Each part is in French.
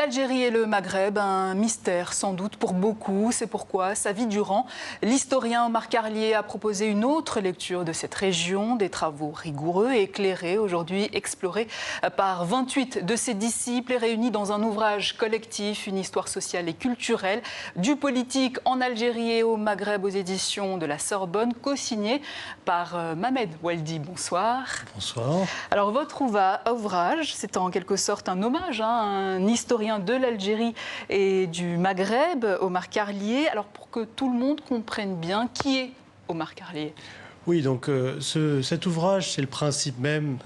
L'Algérie et le Maghreb, un mystère sans doute pour beaucoup. C'est pourquoi, sa vie durant, l'historien Omar Carlier a proposé une autre lecture de cette région, des travaux rigoureux et éclairés, aujourd'hui explorés par 28 de ses disciples et réunis dans un ouvrage collectif, une histoire sociale et culturelle du politique en Algérie et au Maghreb aux éditions de la Sorbonne, co-signé par Mohamed Waldi. Bonsoir. Bonsoir. Alors votre ouvrage, c'est en quelque sorte un hommage à un historien de l'Algérie et du Maghreb, Omar Carlier. Alors pour que tout le monde comprenne bien, qui est Omar Carlier ? Oui, donc cet ouvrage, c'est le principe même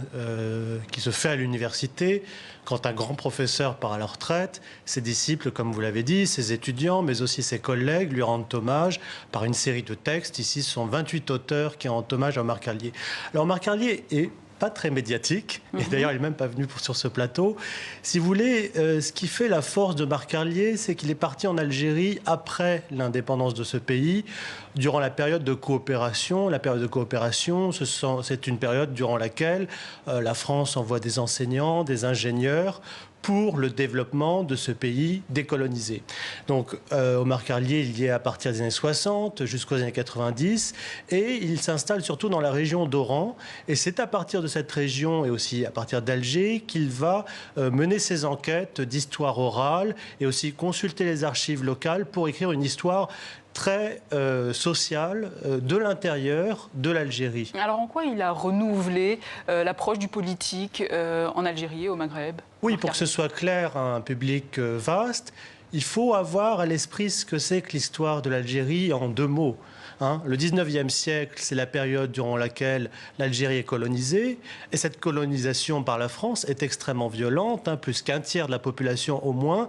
qui se fait à l'université. Quand un grand professeur part à la retraite, ses disciples, comme vous l'avez dit, ses étudiants, mais aussi ses collègues, lui rendent hommage par une série de textes. Ici, ce sont 28 auteurs qui rendent hommage à Omar Carlier. Alors Omar Carlier est pas très médiatique, et d'ailleurs il n'est même pas venu sur ce plateau. Si vous voulez, ce qui fait la force de Omar Carlier, c'est qu'il est parti en Algérie après l'indépendance de ce pays, durant la période de coopération. La période de coopération, c'est une période durant laquelle la France envoie des enseignants, des ingénieurs, pour le développement de ce pays décolonisé. Donc Omar Carlier, il y est à partir des années 60 jusqu'aux années 90 et il s'installe surtout dans la région d'Oran. Et c'est à partir de cette région et aussi à partir d'Alger qu'il va mener ses enquêtes d'histoire orale et aussi consulter les archives locales pour écrire une histoire très sociale de l'intérieur de l'Algérie. Alors en quoi il a renouvelé l'approche du politique en Algérie et au Maghreb ? Oui, pour que ce soit clair à un public vaste, il faut avoir à l'esprit ce que c'est que l'histoire de l'Algérie en deux mots. Le 19e siècle, c'est la période durant laquelle l'Algérie est colonisée. Et cette colonisation par la France est extrêmement violente. Plus qu'un tiers de la population au moins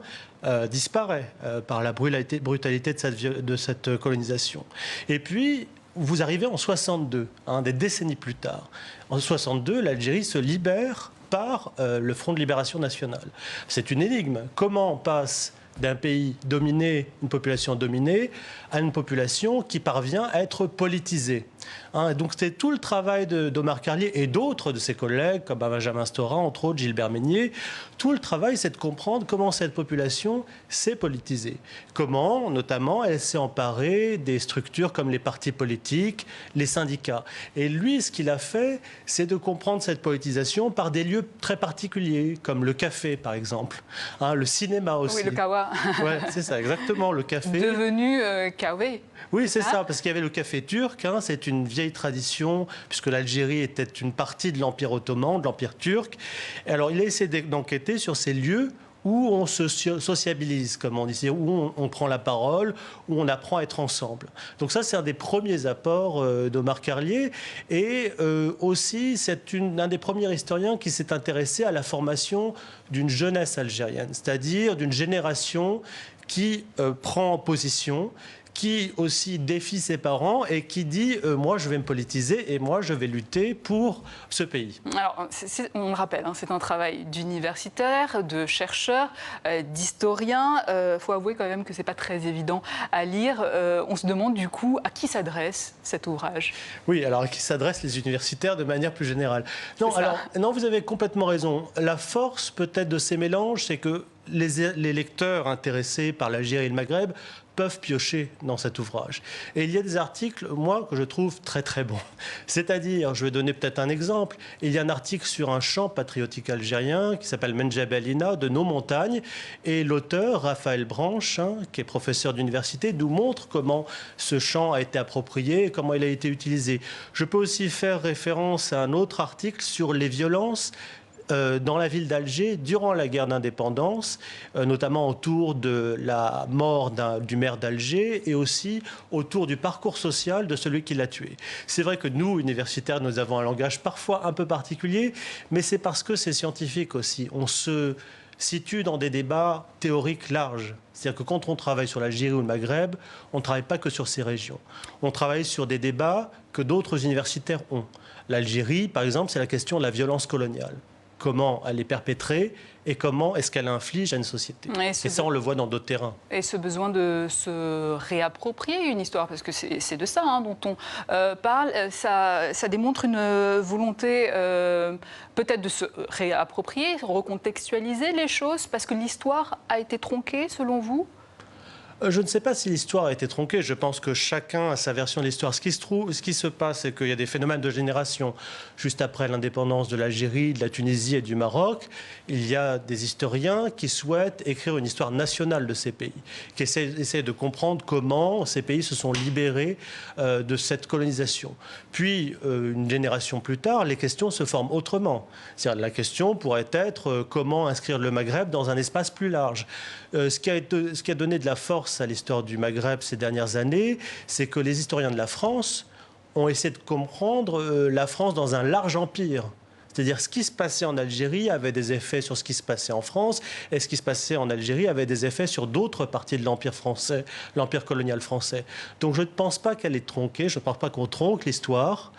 disparaît par la brutalité de cette colonisation. Et puis, vous arrivez en 62, des décennies plus tard. En 62, l'Algérie se libère par le Front de Libération Nationale. C'est une énigme. Comment on passe d'un pays dominé, une population dominée, à une population qui parvient à être politisée. Donc c'est tout le travail d'Omar Carlier et d'autres de ses collègues, comme Benjamin Stora, entre autres, Gilbert Meignet. Tout le travail, c'est de comprendre comment cette population s'est politisée. Comment, notamment, elle s'est emparée des structures comme les partis politiques, les syndicats. Et lui, ce qu'il a fait, c'est de comprendre cette politisation par des lieux très particuliers, comme le café, par exemple. Le cinéma aussi. Oui, le kawa. Ouais, c'est ça, exactement, le café. Devenu kawé. Oui, c'est ça, parce qu'il y avait le café turc. C'est une vieille tradition, puisque l'Algérie était une partie de l'Empire ottoman, de l'Empire turc. Et alors, il a essayé d'enquêter sur ces lieux où on se sociabilise, comme on dit, où on prend la parole, où on apprend à être ensemble. Donc ça, c'est un des premiers apports d'Omar Carlier. Et aussi, c'est un des premiers historiens qui s'est intéressé à la formation d'une jeunesse algérienne, c'est-à-dire d'une génération qui prend position, qui aussi défie ses parents et qui dit moi je vais me politiser et moi je vais lutter pour ce pays. Alors on le rappelle, c'est un travail d'universitaire, de chercheur, d'historien. Faut avouer quand même que c'est pas très évident à lire. On se demande du coup à qui s'adresse cet ouvrage. Oui, alors à qui s'adressent les universitaires de manière plus générale. Non, vous avez complètement raison. La force peut-être de ces mélanges, c'est que les lecteurs intéressés par l'Algérie et le Maghreb peuvent piocher dans cet ouvrage. Et il y a des articles, moi, que je trouve très très bons. C'est-à-dire, je vais donner peut-être un exemple, il y a un article sur un chant patriotique algérien qui s'appelle Menjabelina, de nos montagnes, et l'auteur, Raphaël Branche, qui est professeur d'université, nous montre comment ce chant a été approprié et comment il a été utilisé. Je peux aussi faire référence à un autre article sur les violences dans la ville d'Alger durant la guerre d'indépendance, notamment autour de la mort du maire d'Alger et aussi autour du parcours social de celui qui l'a tué. C'est vrai que nous, universitaires, nous avons un langage parfois un peu particulier, mais c'est parce que c'est scientifique aussi. On se situe dans des débats théoriques larges. C'est-à-dire que quand on travaille sur l'Algérie ou le Maghreb, on ne travaille pas que sur ces régions. On travaille sur des débats que d'autres universitaires ont. L'Algérie, par exemple, c'est la question de la violence coloniale. comment elle est perpétrée et comment est-ce qu'elle inflige à une société. Et ça, on le voit dans d'autres terrains. Et ce besoin de se réapproprier une histoire, parce que c'est de ça dont on parle, ça démontre une volonté peut-être de se réapproprier, recontextualiser les choses, parce que l'histoire a été tronquée, selon vous ? Je ne sais pas si l'histoire a été tronquée. Je pense que chacun a sa version de l'histoire. Ce qui se passe, c'est qu'il y a des phénomènes de génération. Juste après l'indépendance de l'Algérie, de la Tunisie et du Maroc, il y a des historiens qui souhaitent écrire une histoire nationale de ces pays, qui essaient de comprendre comment ces pays se sont libérés de cette colonisation. Puis, une génération plus tard, les questions se forment autrement. C'est-à-dire, la question pourrait être comment inscrire le Maghreb dans un espace plus large. Ce qui a donné de la force à l'histoire du Maghreb ces dernières années, c'est que les historiens de la France ont essayé de comprendre la France dans un large empire. C'est-à-dire, ce qui se passait en Algérie avait des effets sur ce qui se passait en France, et ce qui se passait en Algérie avait des effets sur d'autres parties de l'Empire français, l'Empire colonial français. Donc je ne pense pas qu'elle est tronquée, je ne pense pas qu'on tronque l'histoire,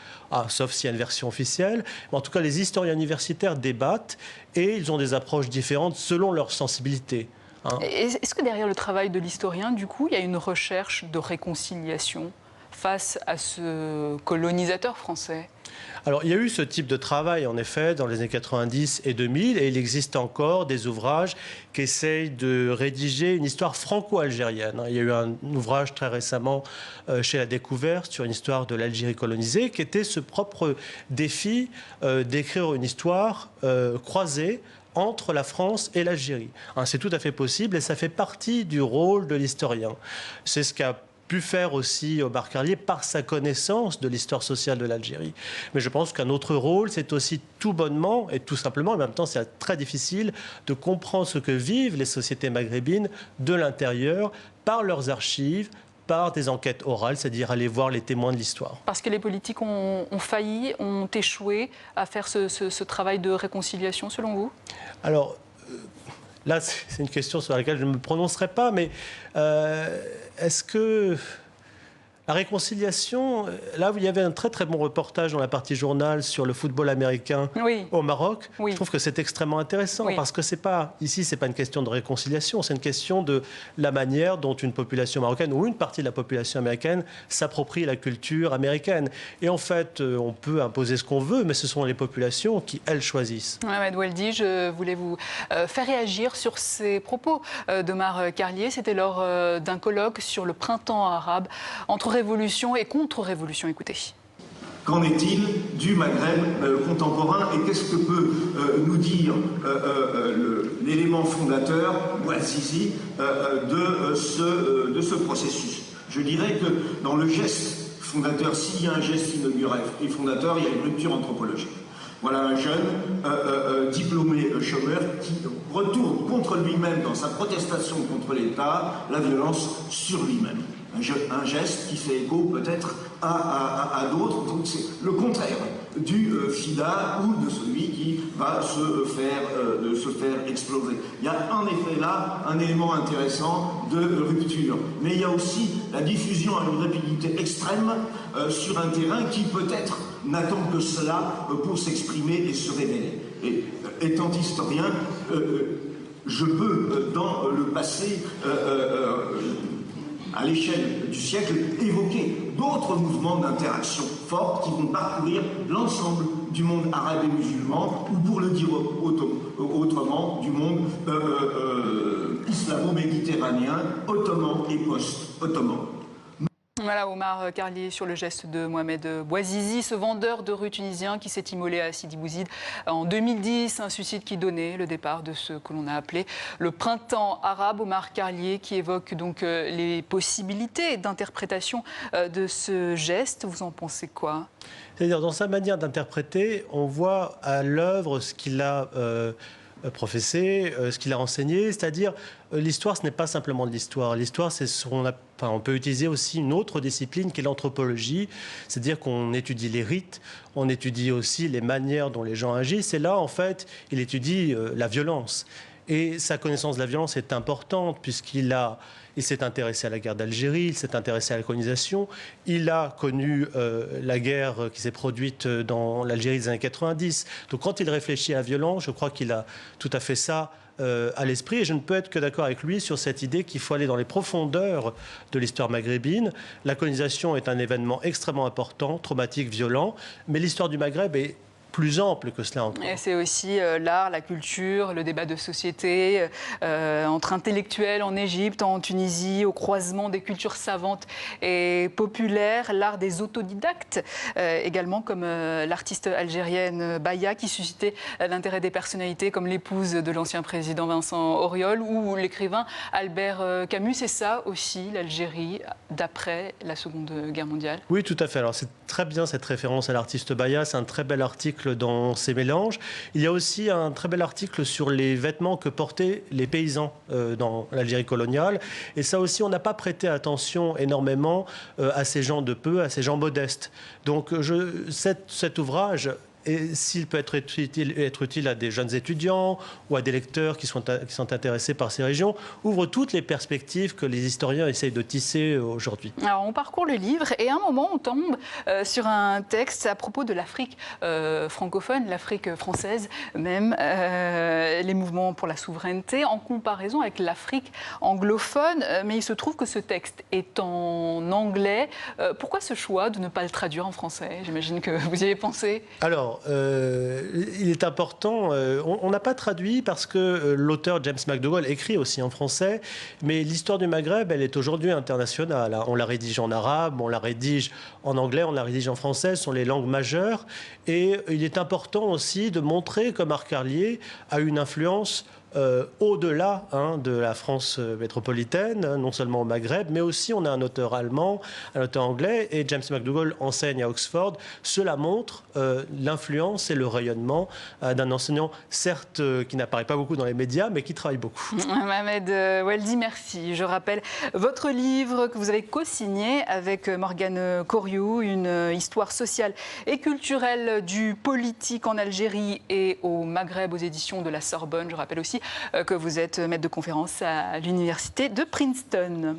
sauf s'il y a une version officielle. Mais en tout cas, les historiens universitaires débattent, et ils ont des approches différentes selon leur sensibilité. Est-ce que derrière le travail de l'historien, du coup, il y a une recherche de réconciliation face à ce colonisateur français ? Alors, il y a eu ce type de travail, en effet, dans les années 90 et 2000, et il existe encore des ouvrages qui essayent de rédiger une histoire franco-algérienne. Il y a eu un ouvrage très récemment chez La Découverte sur une histoire de l'Algérie colonisée, qui était ce propre défi d'écrire une histoire croisée entre la France et l'Algérie. C'est tout à fait possible et ça fait partie du rôle de l'historien. C'est ce qu'a pu faire aussi Omar Carlier par sa connaissance de l'histoire sociale de l'Algérie. Mais je pense qu'un autre rôle, c'est aussi tout bonnement et tout simplement, en même temps c'est très difficile, de comprendre ce que vivent les sociétés maghrébines de l'intérieur par leurs archives, par des enquêtes orales, c'est-à-dire aller voir les témoins de l'histoire. Parce que les politiques ont failli, ont échoué à faire ce travail de réconciliation, selon vous ? Alors, là, c'est une question sur laquelle je ne me prononcerai pas, mais est-ce que la réconciliation, là où il y avait un très très bon reportage dans la partie journal sur le football américain au Maroc, je trouve que c'est extrêmement intéressant parce que c'est pas une question de réconciliation, c'est une question de la manière dont une population marocaine ou une partie de la population américaine s'approprie la culture américaine. Et en fait, on peut imposer ce qu'on veut, mais ce sont les populations qui, elles, choisissent. Ahmed Oueldi, je voulais vous faire réagir sur ces propos d'Omar Carlier. C'était lors d'un colloque sur le printemps arabe entre révolution et contre-révolution. Écoutez. Qu'en est-il du Maghreb contemporain et qu'est-ce que peut nous dire l'élément fondateur, Bouazizi, de ce processus? Je dirais que dans le geste fondateur, s'il y a un geste inauguré et fondateur, il y a une rupture anthropologique. Voilà un jeune diplômé chômeur qui retourne contre lui-même dans sa protestation contre l'État, la violence sur lui-même. Un geste qui fait écho peut-être à d'autres, donc c'est le contraire du FIDA ou de celui qui va se faire exploser. Il y a en effet là un élément intéressant de rupture, mais il y a aussi la diffusion à une rapidité extrême sur un terrain qui peut-être n'attend que cela pour s'exprimer et se révéler. Et étant historien, je peux dans le passé à l'échelle du siècle, évoquer d'autres mouvements d'interaction fortes qui vont parcourir l'ensemble du monde arabe et musulman, ou pour le dire autrement, du monde islamo-méditerranéen, ottoman et post-ottoman. Voilà Omar Carlier sur le geste de Mohamed Bouazizi, ce vendeur de rue tunisien qui s'est immolé à Sidi Bouzid en 2010, un suicide qui donnait le départ de ce que l'on a appelé le printemps arabe. Omar Carlier qui évoque donc les possibilités d'interprétation de ce geste. Vous en pensez quoi ? C'est-à-dire, dans sa manière d'interpréter, on voit à l'œuvre ce qu'il a professé, ce qu'il a enseigné, c'est-à-dire l'histoire, ce n'est pas simplement de l'histoire. L'histoire, c'est on peut utiliser aussi une autre discipline qui est l'anthropologie, c'est-à-dire qu'on étudie les rites, on étudie aussi les manières dont les gens agissent, et là, en fait, il étudie la violence. Et sa connaissance de la violence est importante puisqu'il s'est intéressé à la guerre d'Algérie, il s'est intéressé à la colonisation, il a connu la guerre qui s'est produite dans l'Algérie des années 90. Donc quand il réfléchit à la violence, je crois qu'il a tout à fait ça à l'esprit. Et je ne peux être que d'accord avec lui sur cette idée qu'il faut aller dans les profondeurs de l'histoire maghrébine. La colonisation est un événement extrêmement important, traumatique, violent, mais l'histoire du Maghreb est plus ample que cela encore. Et c'est aussi l'art, la culture, le débat de société entre intellectuels en Égypte, en Tunisie, au croisement des cultures savantes et populaires, l'art des autodidactes également, comme l'artiste algérienne Baya qui suscitait l'intérêt des personnalités comme l'épouse de l'ancien président Vincent Auriol ou l'écrivain Albert Camus. C'est ça aussi l'Algérie d'après la Seconde Guerre mondiale? Oui, tout à fait. Alors c'est très bien cette référence à l'artiste Baya, c'est un très bel article dans ces mélanges. Il y a aussi un très bel article sur les vêtements que portaient les paysans dans l'Algérie coloniale. Et ça aussi, on n'a pas prêté attention énormément à ces gens de peu, à ces gens modestes. Donc cet ouvrage, et s'il peut être utile à des jeunes étudiants ou à des lecteurs qui sont intéressés par ces régions, ouvre toutes les perspectives que les historiens essayent de tisser aujourd'hui. Alors on parcourt le livre et à un moment on tombe sur un texte à propos de l'Afrique francophone, l'Afrique française même, les mouvements pour la souveraineté en comparaison avec l'Afrique anglophone. Mais il se trouve que ce texte est en anglais. Pourquoi ce choix de ne pas le traduire en français? J'imagine que vous y avez pensé. Alors, il est important, on n'a pas traduit parce que l'auteur James McDougall écrit aussi en français, mais l'histoire du Maghreb, elle est aujourd'hui internationale. On la rédige en arabe, on la rédige en anglais, on la rédige en français, ce sont les langues majeures. Et il est important aussi de montrer que Marc Carlier a une influence au-delà de la France métropolitaine, non seulement au Maghreb, mais aussi on a un auteur allemand, un auteur anglais, et James McDougall enseigne à Oxford. Cela montre l'influence et le rayonnement d'un enseignant, certes qui n'apparaît pas beaucoup dans les médias, mais qui travaille beaucoup. Mohamed Weldi, merci. Je rappelle votre livre que vous avez co-signé avec Morgane Coriou, une histoire sociale et culturelle du politique en Algérie et au Maghreb aux éditions de la Sorbonne. Je rappelle aussi que vous êtes maître de conférence à l'université de Princeton.